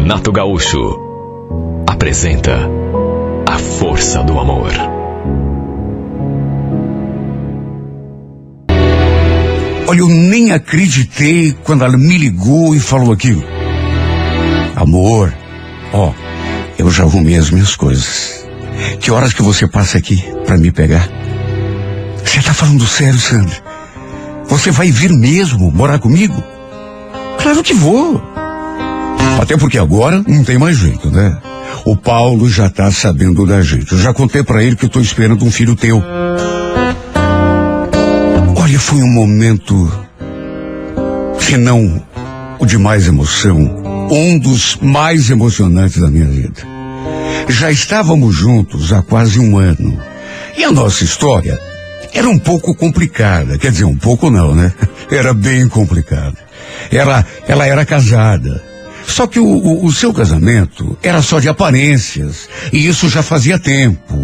Renato Gaúcho apresenta A Força do Amor. Olha, eu nem acreditei quando ela me ligou e falou aquilo. Amor, eu já arrumei as minhas coisas. Que horas que você passa aqui pra me pegar? Você tá falando sério, Sandra? Você vai vir mesmo morar comigo? Claro que vou. Até porque agora não tem mais jeito, né? O Paulo já tá sabendo da gente. Eu já contei pra ele que eu tô esperando um filho teu. Olha, foi um momento, se não o de mais emoção, um dos mais emocionantes da minha vida. Já estávamos juntos há quase um ano. E a nossa história era um pouco complicada. Quer dizer, um pouco não, né? Era bem complicada. Ela era casada. Só que o seu casamento era só de aparências. E isso já fazia tempo.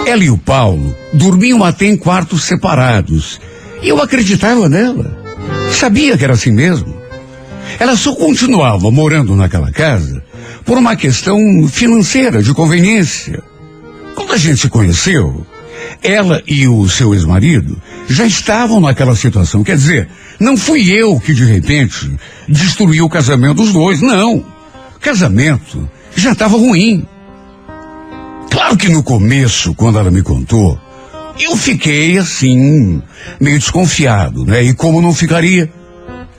Ela e o Paulo dormiam até em quartos separados. E eu acreditava nela. Sabia que era assim mesmo. Ela só continuava morando naquela casa por uma questão financeira, de conveniência. Quando a gente se conheceu, ela e o seu ex-marido já estavam naquela situação. Quer dizer, não fui eu que de repente destruí o casamento dos dois, não. O casamento já estava ruim. Claro que no começo, quando ela me contou, eu fiquei assim, meio desconfiado, né? E como não ficaria?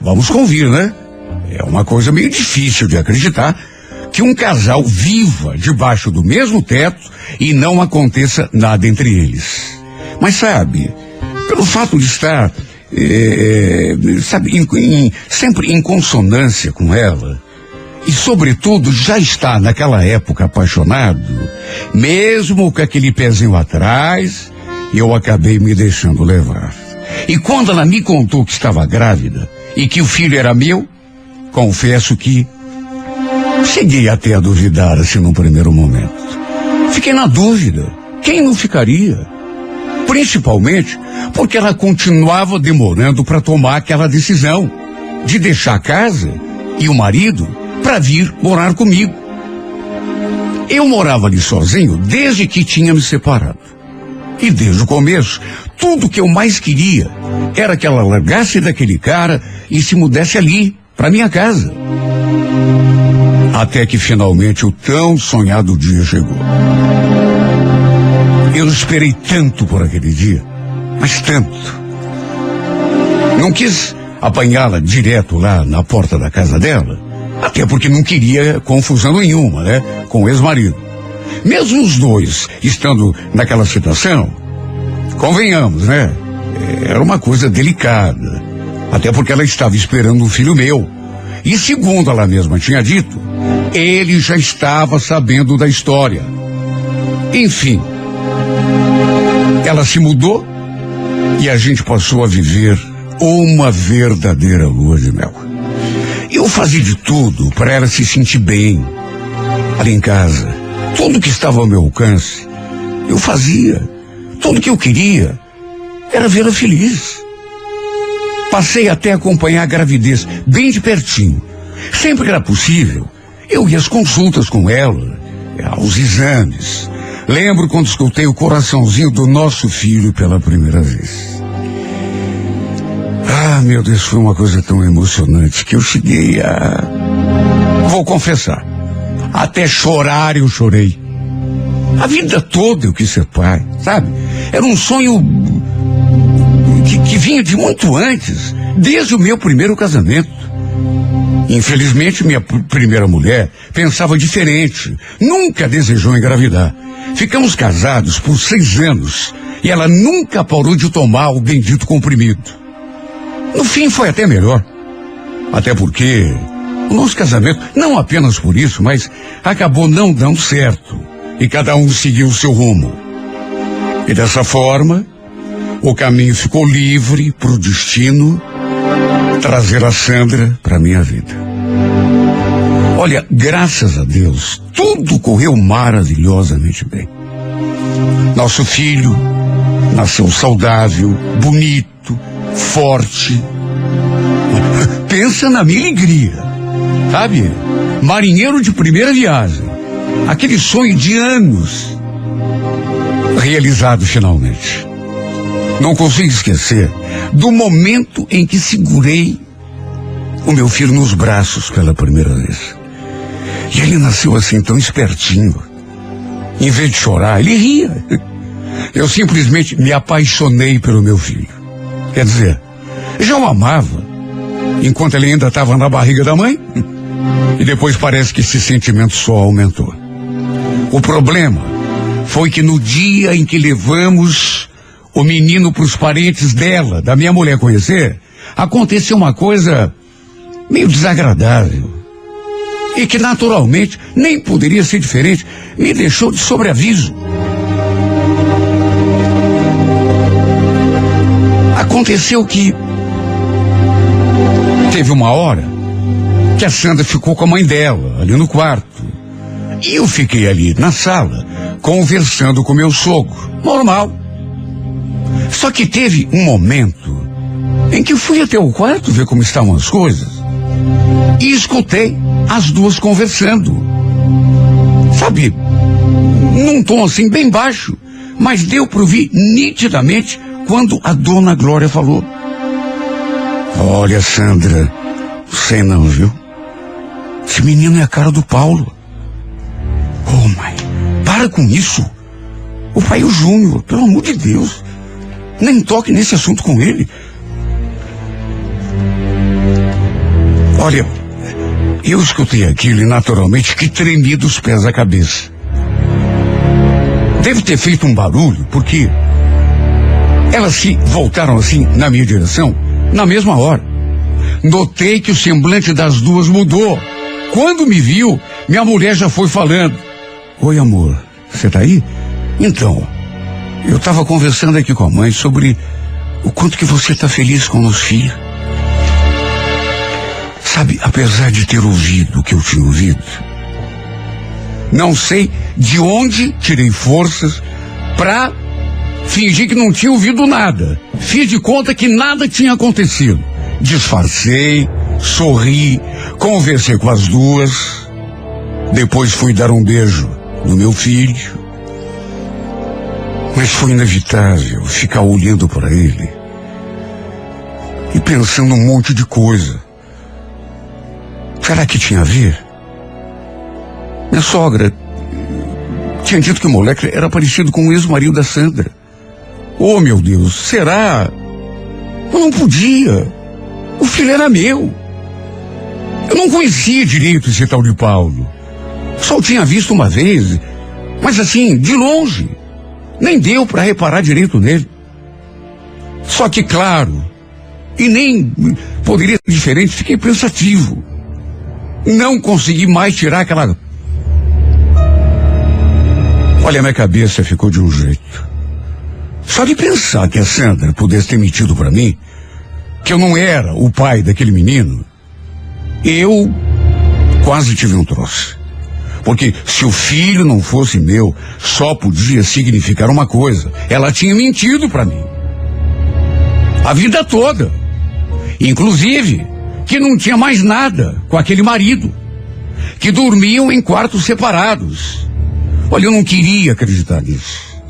Vamos convir, né? É uma coisa meio difícil de acreditar que um casal viva debaixo do mesmo teto e não aconteça nada entre eles. Mas sabe, pelo fato de estar, sempre em consonância com ela, e sobretudo já estar naquela época apaixonado, mesmo com aquele pezinho atrás, eu acabei me deixando levar. E quando ela me contou que estava grávida e que o filho era meu, confesso que cheguei até a duvidar assim num primeiro momento. Fiquei na dúvida. Quem não ficaria? Principalmente porque ela continuava demorando para tomar aquela decisão de deixar a casa e o marido para vir morar comigo. Eu morava ali sozinho desde que tinha me separado. E desde o começo, tudo que eu mais queria era que ela largasse daquele cara e se mudasse ali, para minha casa. Até que finalmente o tão sonhado dia chegou. Eu esperei tanto por aquele dia, mas tanto. Não quis apanhá-la direto lá na porta da casa dela, até porque não queria confusão nenhuma, né, com o ex-marido. Mesmo os dois estando naquela situação, convenhamos, né, era uma coisa delicada, até porque ela estava esperando um filho meu. E segundo ela mesma tinha dito, ele já estava sabendo da história. Enfim, ela se mudou e a gente passou a viver uma verdadeira lua de mel. Eu fazia de tudo para ela se sentir bem ali em casa. Tudo que estava ao meu alcance, eu fazia. Tudo que eu queria era vê-la feliz. Passei até a acompanhar a gravidez bem de pertinho. Sempre que era possível, eu ia às consultas com ela, aos exames. Lembro quando escutei o coraçãozinho do nosso filho pela primeira vez. Ah, meu Deus, foi uma coisa tão emocionante que eu cheguei a... Vou confessar, até chorar eu chorei. A vida toda eu quis ser pai, sabe? Era um sonho que vinha de muito antes, desde o meu primeiro casamento. Infelizmente, minha primeira mulher pensava diferente, nunca desejou engravidar. Ficamos casados por 6 anos e ela nunca parou de tomar o bendito comprimido. No fim foi até melhor, até porque o nosso casamento, não apenas por isso, mas acabou não dando certo e cada um seguiu o seu rumo. E dessa forma, o caminho ficou livre para o destino trazer a Sandra para minha vida. Olha, graças a Deus, tudo correu maravilhosamente bem. Nosso filho nasceu saudável, bonito, forte. Pensa na minha alegria sabe? Marinheiro de primeira viagem. Aquele sonho de anos realizado finalmente. Não consigo esquecer do momento em que segurei o meu filho nos braços pela primeira vez. E ele nasceu assim, tão espertinho. Em vez de chorar, ele ria. Eu simplesmente me apaixonei pelo meu filho. Quer dizer, já o amava, enquanto ele ainda estava na barriga da mãe. E depois parece que esse sentimento só aumentou. O problema foi que no dia em que levamos o menino para os parentes dela, da minha mulher conhecer, aconteceu uma coisa meio desagradável. E que naturalmente nem poderia ser diferente, me deixou de sobreaviso. Aconteceu que teve uma hora que a Sandra ficou com a mãe dela, ali no quarto. E eu fiquei ali na sala, conversando com meu sogro. Normal. Só que teve um momento em que eu fui até o quarto ver como estavam as coisas. E escutei as duas conversando. Sabe, num tom assim bem baixo, mas deu para ouvir nitidamente quando a dona Glória falou: olha, Sandra, sei não, viu? Esse menino é a cara do Paulo. Oh, mãe, para com isso. O pai é o Júnior, pelo amor de Deus. Nem toque nesse assunto com ele. Olha, eu escutei aquilo e naturalmente que tremi dos pés à cabeça. Deve ter feito um barulho, porque elas se voltaram assim na minha direção na mesma hora. Notei que o semblante das duas mudou. Quando me viu, minha mulher já foi falando: oi, amor, você tá aí? Então, eu estava conversando aqui com a mãe sobre o quanto que você tá feliz com os filhos. Sabe, apesar de ter ouvido o que eu tinha ouvido, não sei de onde tirei forças pra fingir que não tinha ouvido nada. Fiz de conta que nada tinha acontecido. Disfarcei, sorri, conversei com as duas. Depois fui dar um beijo no meu filho. Mas foi inevitável ficar olhando para ele e pensando um monte de coisa. Será que tinha a ver? Minha sogra tinha dito que o moleque era parecido com o ex-marido da Sandra. Oh, meu Deus, será? Eu não podia. O filho era meu. Eu não conhecia direito esse tal de Paulo. Só o tinha visto uma vez, mas assim, de longe. Nem deu para reparar direito nele. Só que, claro, e nem poderia ser diferente, fiquei pensativo. Não consegui mais tirar aquela... Olha, minha cabeça ficou de um jeito. Só de pensar que a Sandra pudesse ter mentido para mim que eu não era o pai daquele menino, eu quase tive um troço. Porque se o filho não fosse meu, só podia significar uma coisa: ela tinha mentido para mim. A vida toda. Inclusive, que não tinha mais nada com aquele marido, que dormiam em quartos separados. Olha, eu não queria acreditar nisso.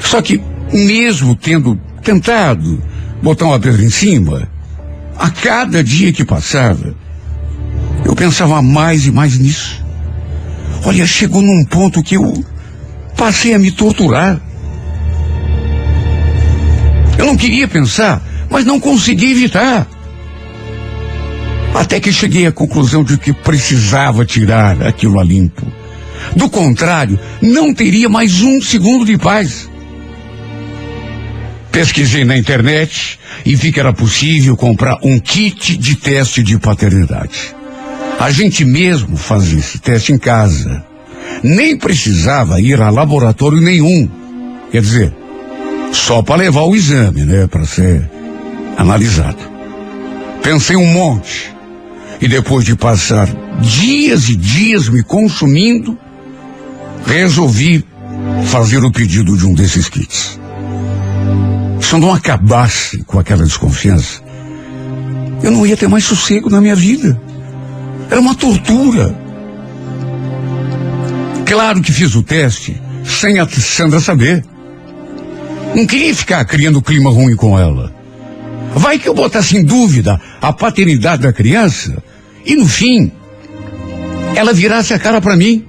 Só que, mesmo tendo tentado botar uma pedra em cima, a cada dia que passava, eu pensava mais e mais nisso. Olha, chegou num ponto que eu passei a me torturar. Eu não queria pensar, mas não consegui evitar. Até que cheguei à conclusão de que precisava tirar aquilo a limpo. Do contrário, não teria mais um segundo de paz. Pesquisei na internet e vi que era possível comprar um kit de teste de paternidade. A gente mesmo fazia esse teste em casa. Nem precisava ir a laboratório nenhum. Quer dizer, só para levar o exame, né, para ser analisado. Pensei um monte. E depois de passar dias e dias me consumindo, resolvi fazer o pedido de um desses kits. Se eu não acabasse com aquela desconfiança, eu não ia ter mais sossego na minha vida. Era uma tortura. Claro que fiz o teste sem a Sandra saber. Não queria ficar criando clima ruim com ela. Vai que eu botasse em dúvida a paternidade da criança e, no fim, ela virasse a cara para mim.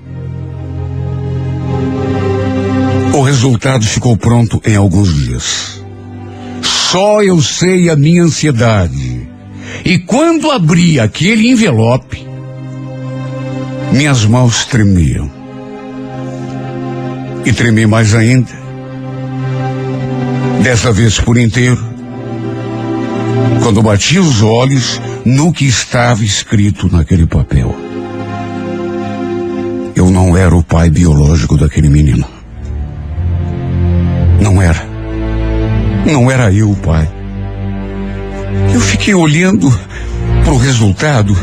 O resultado ficou pronto em alguns dias. Só eu sei a minha ansiedade. E quando abri aquele envelope, minhas mãos tremiam. E tremi mais ainda. Dessa vez por inteiro. Quando bati os olhos no que estava escrito naquele papel. Eu não era o pai biológico daquele menino. Não era. Não era eu o pai. Eu fiquei olhando pro resultado.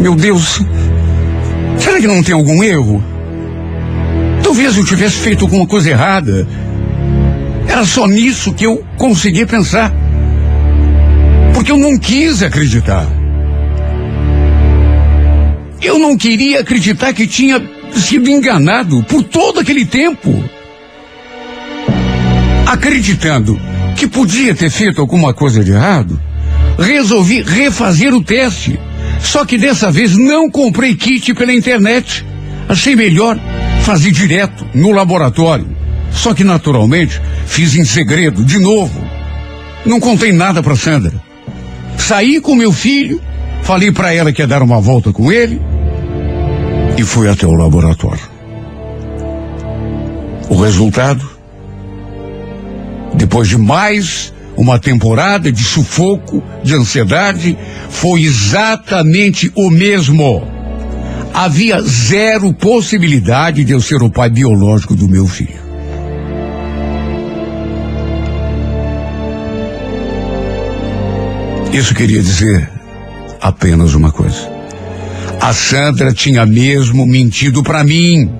Meu Deus, será que não tem algum erro? Talvez eu tivesse feito alguma coisa errada. Era só nisso que eu consegui pensar. Porque eu não quis acreditar. Eu não queria acreditar que tinha sido enganado por todo aquele tempo. Acreditando que podia ter feito alguma coisa de errado, resolvi refazer o teste. Só que dessa vez não comprei kit pela internet. Achei melhor fazer direto no laboratório. Só que naturalmente fiz em segredo, de novo. Não contei nada para Sandra. Saí com meu filho, falei para ela que ia dar uma volta com ele e fui até o laboratório. O resultado, depois de mais uma temporada de sufoco, de ansiedade, foi exatamente o mesmo. Havia zero possibilidade de eu ser o pai biológico do meu filho. Isso queria dizer apenas uma coisa. A Sandra tinha mesmo mentido para mim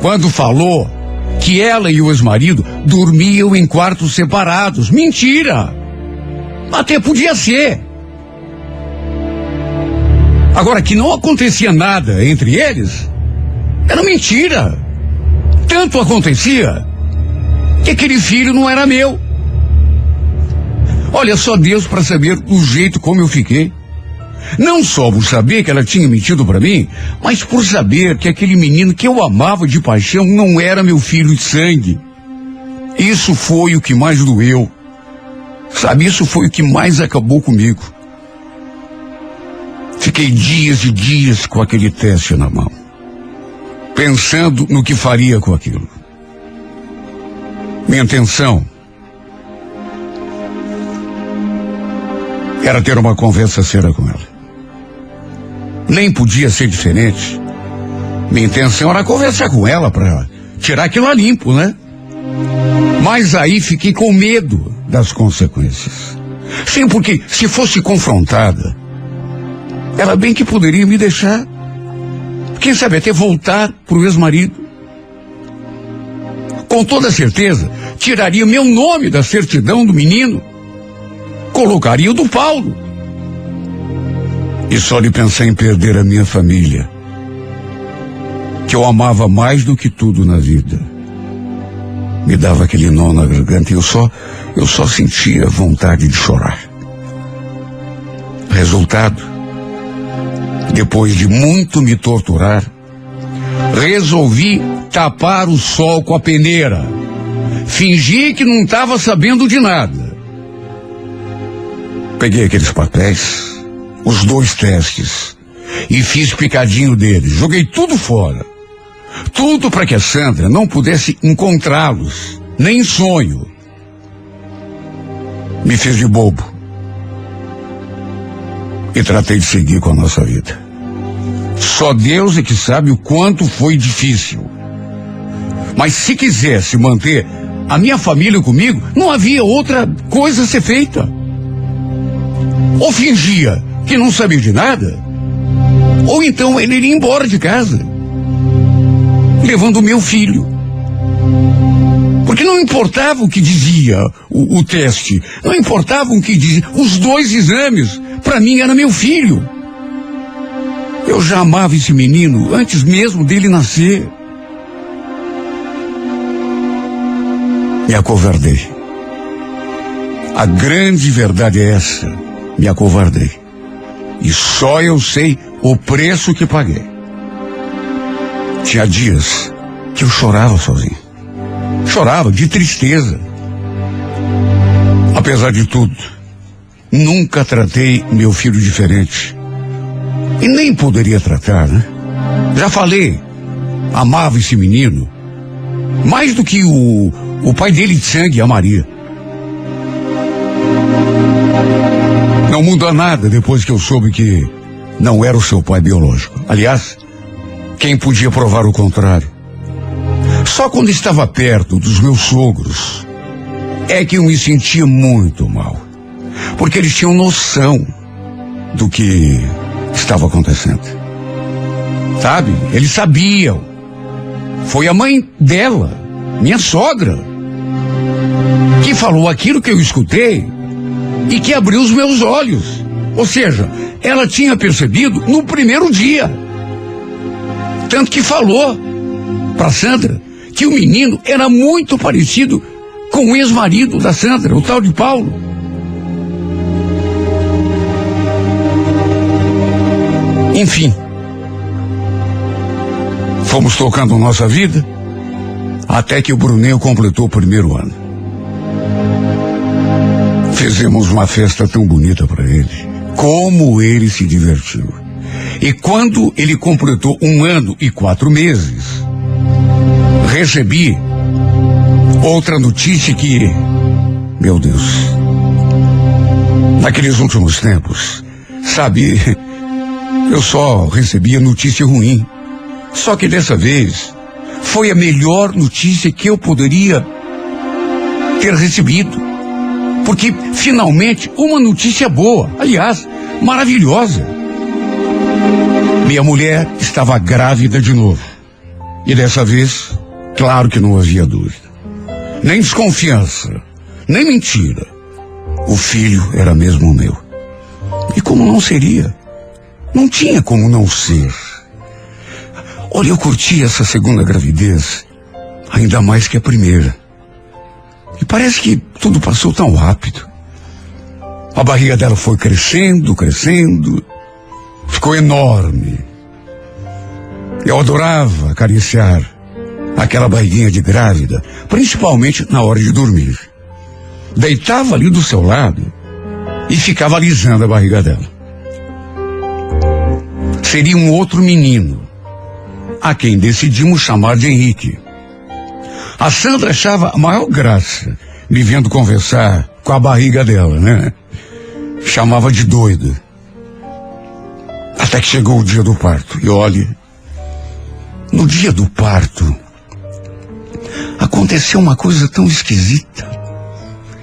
quando falou que ela e o ex-marido dormiam em quartos separados. Mentira! Até podia ser. Agora, que não acontecia nada entre eles, era mentira. Tanto acontecia que aquele filho não era meu. Olha, só Deus para saber o jeito como eu fiquei. Não só por saber que ela tinha mentido para mim, mas por saber que aquele menino que eu amava de paixão não era meu filho de sangue. Isso foi o que mais doeu. Sabe, isso foi o que mais acabou comigo. Fiquei dias e dias com aquele teste na mão, pensando no que faria com aquilo. Minha intenção era ter uma conversa séria com ela. Nem podia ser diferente. Minha intenção era conversar com ela para tirar aquilo a limpo, né? Mas aí fiquei com medo das consequências. Sim, porque se fosse confrontada, ela bem que poderia me deixar. Quem sabe até voltar pro ex-marido. Com toda certeza, tiraria meu nome da certidão do menino. Colocaria o do Paulo. E só de pensar em perder a minha família, que eu amava mais do que tudo na vida, me dava aquele nó na garganta e eu só sentia vontade de chorar. Resultado, depois de muito me torturar, resolvi tapar o sol com a peneira. Fingi que não estava sabendo de nada. Peguei aqueles papéis, os 2 testes, e fiz picadinho deles. Joguei tudo fora. Tudo para que a Sandra não pudesse encontrá-los, nem em sonho. Me fiz de bobo. E tratei de seguir com a nossa vida. Só Deus é que sabe o quanto foi difícil. Mas se quisesse manter a minha família comigo, não havia outra coisa a ser feita. Ou fingia que não sabia de nada, ou então ele iria embora de casa, levando o meu filho. Porque não importava o que dizia o teste, não importava o que dizia os 2 exames, para mim era meu filho. Eu já amava esse menino antes mesmo dele nascer. Me acovardei. A grande verdade é essa. Me acovardei. E só eu sei o preço que paguei. Tinha dias que eu chorava sozinho. Chorava de tristeza. Apesar de tudo, nunca tratei meu filho diferente. E nem poderia tratar, né? Já falei, amava esse menino mais do que o pai dele de sangue, a Maria. Não muda nada depois que eu soube que não era o seu pai biológico. Aliás, quem podia provar o contrário? Só quando estava perto dos meus sogros é que eu me sentia muito mal. Porque eles tinham noção do que estava acontecendo. Sabe? Eles sabiam. Foi a mãe dela, minha sogra, que falou aquilo que eu escutei e que abriu os meus olhos. Ou seja, ela tinha percebido no primeiro dia. Tanto que falou para Sandra que o menino era muito parecido com o ex-marido da Sandra, o tal de Paulo. Enfim, fomos tocando nossa vida até que o Bruninho completou o primeiro ano. Fizemos uma festa tão bonita para ele. Como ele se divertiu. E quando ele completou 1 ano e 4 meses, recebi outra notícia que, meu Deus, naqueles últimos tempos, sabe, eu só recebia notícia ruim. Só que dessa vez foi a melhor notícia que eu poderia ter recebido. Porque finalmente uma notícia boa, aliás, maravilhosa. Minha mulher estava grávida de novo. E dessa vez, claro que não havia dúvida. Nem desconfiança, nem mentira. O filho era mesmo meu. E como não seria? Não tinha como não ser. Olha, eu curti essa segunda gravidez ainda mais que a primeira. E parece que tudo passou tão rápido. A barriga dela foi crescendo, crescendo. Ficou enorme. Eu adorava acariciar aquela barriguinha de grávida, principalmente na hora de dormir. Deitava ali do seu lado e ficava alisando a barriga dela. Seria um outro menino, a quem decidimos chamar de Henrique. A Sandra achava a maior graça me vendo conversar com a barriga dela, né? Chamava de doida. Até que chegou o dia do parto. E olhe, no dia do parto, aconteceu uma coisa tão esquisita.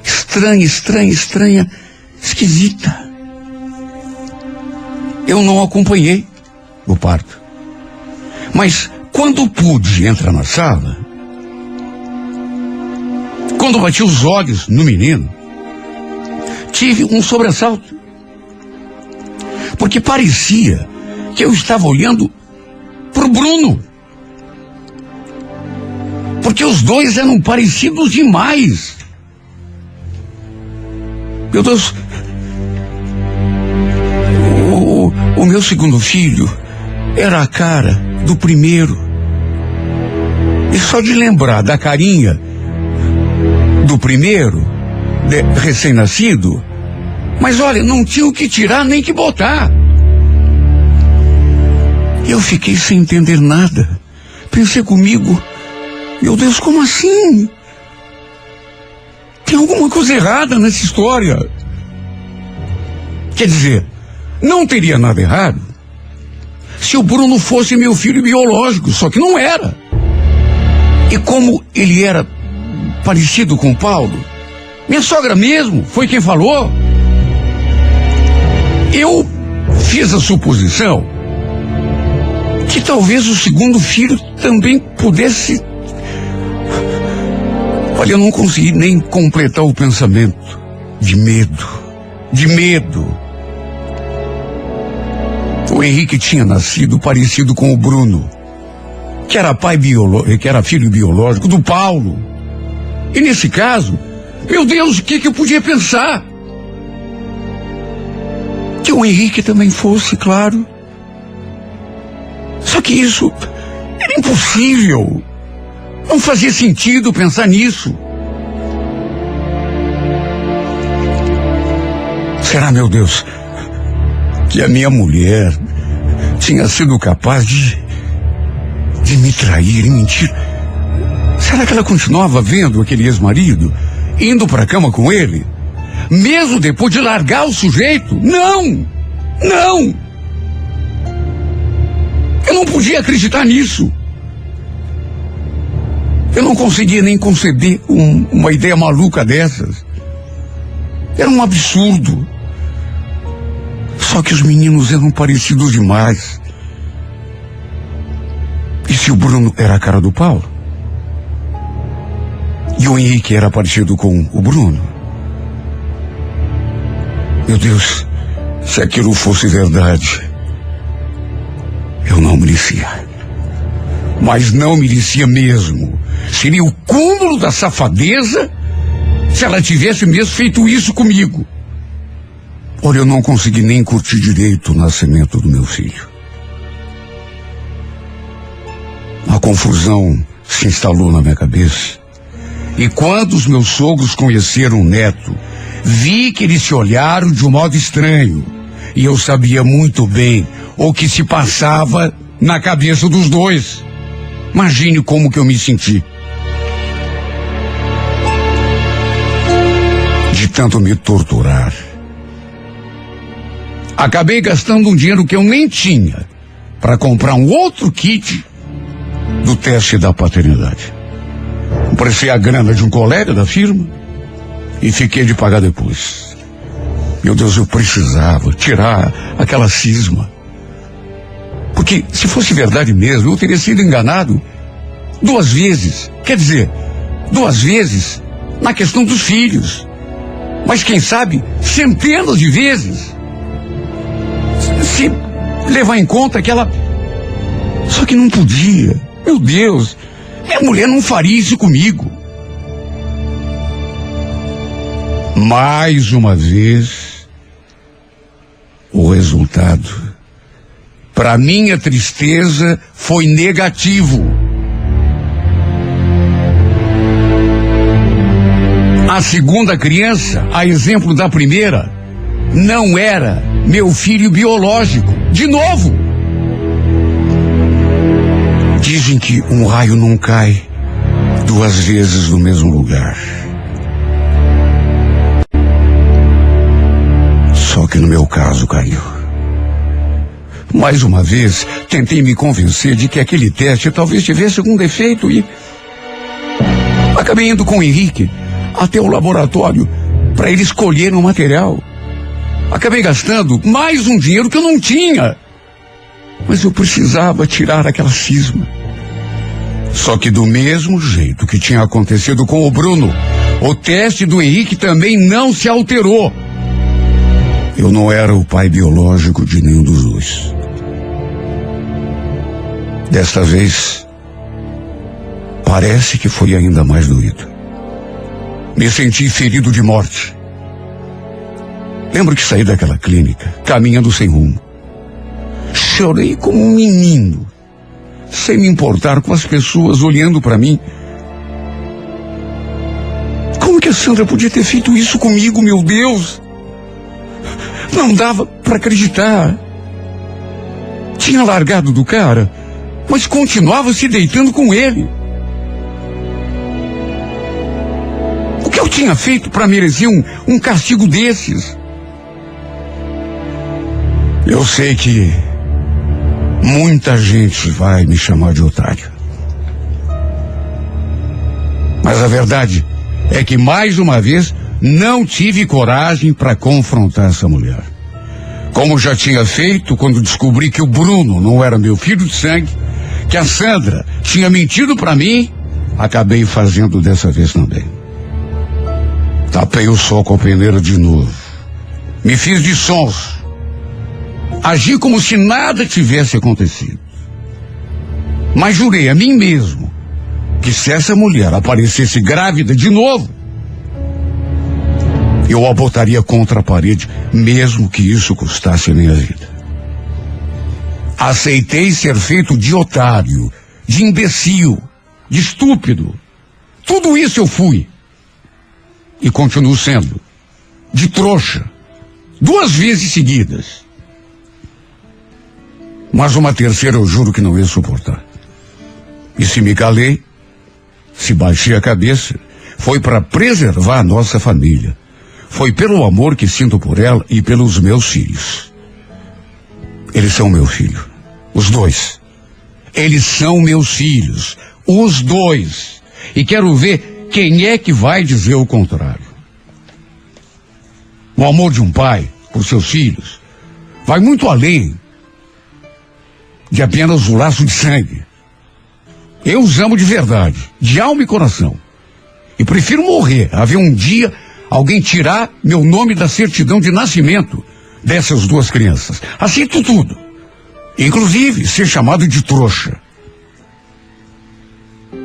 Estranha, estranha, estranha, esquisita. Eu não acompanhei o parto. Mas quando pude entrar na sala, quando bati os olhos no menino, tive um sobressalto. Porque parecia que eu estava olhando pro Bruno. Porque os dois eram parecidos demais. Meu Deus, o meu segundo filho era a cara do primeiro. E só de lembrar da carinha do primeiro, recém-nascido, mas olha, não tinha o que tirar nem que botar. Eu fiquei sem entender nada. Pensei comigo, meu Deus, como assim? Tem alguma coisa errada nessa história. Quer dizer, não teria nada errado se o Bruno fosse meu filho biológico, só que não era. E como ele era parecido com o Paulo, minha sogra mesmo foi quem falou. Eu fiz a suposição que talvez o segundo filho também pudesse... Olha, eu não consegui nem completar o pensamento. De medo. O Henrique tinha nascido parecido com o Bruno, que era que era filho biológico do Paulo. E nesse caso, meu Deus, o que eu podia pensar? Que o Henrique também fosse, claro. Só que isso era impossível. Não fazia sentido pensar nisso. Será, meu Deus, que a minha mulher tinha sido capaz de me trair e mentir? Será que ela continuava vendo aquele ex-marido, indo para a cama com ele, mesmo depois de largar o sujeito? Não! Não! Eu não podia acreditar nisso. Eu não conseguia nem conceber uma ideia maluca dessas. Era um absurdo. Só que os meninos eram parecidos demais. E se o Bruno era a cara do Paulo? E o Henrique era parecido com o Bruno? Meu Deus, se aquilo fosse verdade, eu não merecia. Mas não merecia mesmo. Seria o cúmulo da safadeza se ela tivesse mesmo feito isso comigo. Olha, eu não consegui nem curtir direito o nascimento do meu filho. A confusão se instalou na minha cabeça. E quando os meus sogros conheceram o neto, vi que eles se olharam de um modo estranho. E eu sabia muito bem o que se passava na cabeça dos dois. Imagine como que eu me senti. De tanto me torturar. Acabei gastando um dinheiro que eu nem tinha para comprar um outro kit do teste da paternidade. Emprestei a grana de um colega da firma e fiquei de pagar depois. Meu Deus, eu precisava tirar aquela cisma. Porque se fosse verdade mesmo, eu teria sido enganado 2 vezes. Quer dizer, 2 vezes na questão dos filhos. Mas quem sabe, centenas de vezes. Se levar em conta que ela... Só que não podia. Meu Deus, minha mulher não faria isso comigo. Mais uma vez, o resultado, para minha tristeza, foi negativo. A segunda criança, a exemplo da primeira, não era meu filho biológico. De novo. Dizem que um raio não cai 2 vezes no mesmo lugar. Só que no meu caso caiu. Mais uma vez, tentei me convencer de que aquele teste talvez tivesse algum defeito e... acabei indo com o Henrique até o laboratório para ele escolher um material. Acabei gastando mais um dinheiro que eu não tinha. Mas eu precisava tirar aquela cisma. Só que do mesmo jeito que tinha acontecido com o Bruno, o teste do Henrique também não se alterou. Eu não era o pai biológico de nenhum dos dois. Desta vez, parece que foi ainda mais doído. Me senti ferido de morte. Lembro que saí daquela clínica, caminhando sem rumo. Chorei como um menino, sem me importar com as pessoas olhando para mim. Como que a Sandra podia ter feito isso comigo, meu Deus? Não dava para acreditar. Tinha largado do cara, mas continuava se deitando com ele. O que eu tinha feito para merecer um castigo desses? Eu sei que muita gente vai me chamar de otário. Mas a verdade é que, mais uma vez, não tive coragem para confrontar essa mulher. Como já tinha feito quando descobri que o Bruno não era meu filho de sangue, que a Sandra tinha mentido para mim, acabei fazendo dessa vez também. Tapei o sol com a peneira de novo. Me fiz de sons. Agi como se nada tivesse acontecido. Mas jurei a mim mesmo que se essa mulher aparecesse grávida de novo, eu a botaria contra a parede, mesmo que isso custasse a minha vida. Aceitei ser feito de otário, de imbecil, de estúpido. Tudo isso eu fui. E continuo sendo. De trouxa. 2 vezes seguidas. Mas uma terceira eu juro que não ia suportar. E se me calei, se baixei a cabeça, foi para preservar a nossa família. Foi pelo amor que sinto por ela e pelos meus filhos. Eles são meu filho. Os 2. Eles são meus filhos. Os 2. E quero ver quem é que vai dizer o contrário. O amor de um pai por seus filhos vai muito além de apenas o laço de sangue. Eu os amo de verdade, de alma e coração. E prefiro morrer a ver um dia alguém tirar meu nome da certidão de nascimento dessas 2 crianças. Aceito tudo. Inclusive ser chamado de trouxa.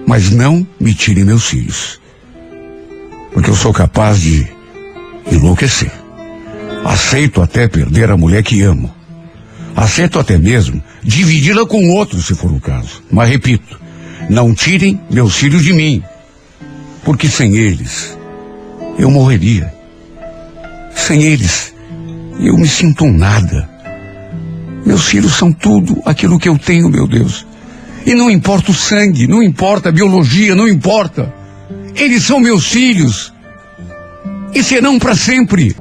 Mas não me tirem meus filhos. Porque eu sou capaz de enlouquecer. Aceito até perder a mulher que amo. Aceito até mesmo dividi-la com outro, se for o caso. Mas repito, não tirem meus filhos de mim. Porque sem eles, eu morreria. Sem eles, eu me sinto um nada. Meus filhos são tudo aquilo que eu tenho, meu Deus. E não importa o sangue, não importa a biologia, não importa. Eles são meus filhos. E serão para sempre.